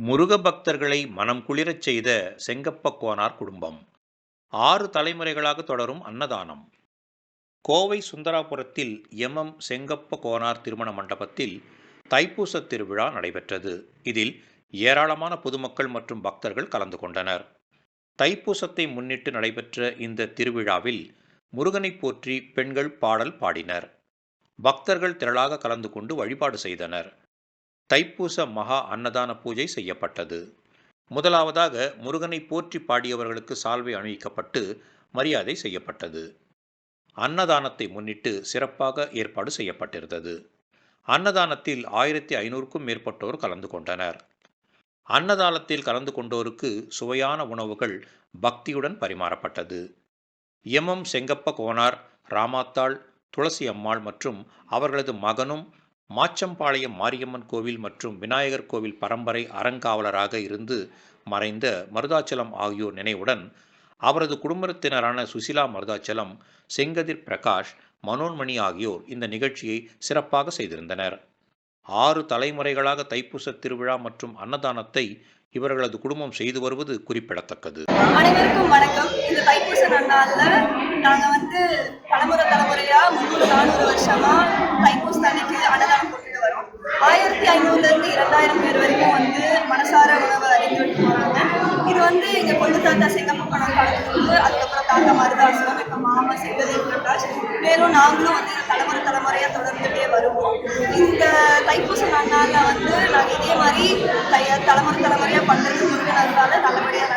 முருக பக்தர்களை மனம் குளிரச் செய்த செங்கப்ப கோனார் குடும்பம் 6 தலைமுறைகளாக தொடரும் அன்னதானம். கோவை சுந்தராபுரத்தில் செங்கப்ப கோனார் திருமண மண்டபத்தில் தைப்பூச திருவிழா நடைபெற்றது. இதில் ஏராளமான பொதுமக்கள் மற்றும் பக்தர்கள் கலந்து கொண்டனர். தைப்பூசத்தை முன்னிட்டு நடைபெற்ற இந்த திருவிழாவில் முருகனை போற்றி பெண்கள் பாடல் பாடினர். பக்தர்கள் திரளாக கலந்து கொண்டு வழிபாடு செய்தனர். தைப்பூச மகா அன்னதான பூஜை செய்யப்பட்டது. முதலாவதாக முருகனை போற்றி பாடியவர்களுக்கு சால்வை அணிவிக்கப்பட்டு மரியாதை செய்யப்பட்டது. அன்னதானத்தை முன்னிட்டு சிறப்பாக ஏற்பாடு செய்யப்பட்டிருந்தது. அன்னதானத்தில் 1500க்கும் மேற்பட்டோர் கலந்து கொண்டனர். அன்னதானத்தில் கலந்து கொண்டோருக்கு சுவையான உணவுகள் பக்தியுடன் பரிமாறப்பட்டது. செங்கப்ப கோனார், ராமாத்தாள், துளசி அம்மாள் மற்றும் அவர்களது மகனும் மாச்சம்பாளையம் மாரியம்மன் கோவில் மற்றும் விநாயகர் கோவில் பரம்பரை அறங்காவலராக இருந்து மறைந்த மருதாச்சலம் ஆகியோர் நினைவுடன் அவரது குடும்பத்தினரான சுசிலா மருதாச்சலம், செங்கதிர் பிரகாஷ், மனோன்மணி ஆகியோர் இந்த நிகழ்ச்சியை சிறப்பாக செய்திருந்தனர். 6 தலைமுறைகளாக தைப்பூச திருவிழா மற்றும் அன்னதானத்தை இவர்களது குடும்பம் செய்து வருவது குறிப்பிடத்தக்கது. அனைவருக்கும் வணக்கம். இந்த தைப்பூச நன்னாளில் நாங்கள் தலைமுறையா 300-400 வருஷமா தைப்பூச அன்னைக்கு அன்னதானம் கொண்டுட்டு வரோம். 1500லேருந்து 2000 பேர் வரைக்கும் மனசார உணவை அறிந்துட்டு போகிறாங்க. இது எங்கள் கொண்டு தாத்தா செங்கப்ப கோனார் காலத்துக்கு, அதுக்கப்புறம் தாத்தா மருதாசலம், இப்போ மாமா செங்கதிர் பிரகாஷ், மேலும் நாங்களும் தலைமுறையாக தொடர்ந்துட்டே வருவோம். இந்த தைப்பூச நன்னாளில் நாங்கள் இதே மாதிரி தலைமுறையாக பண்ணுறது முருகன் அருளால் நல்லபடியாக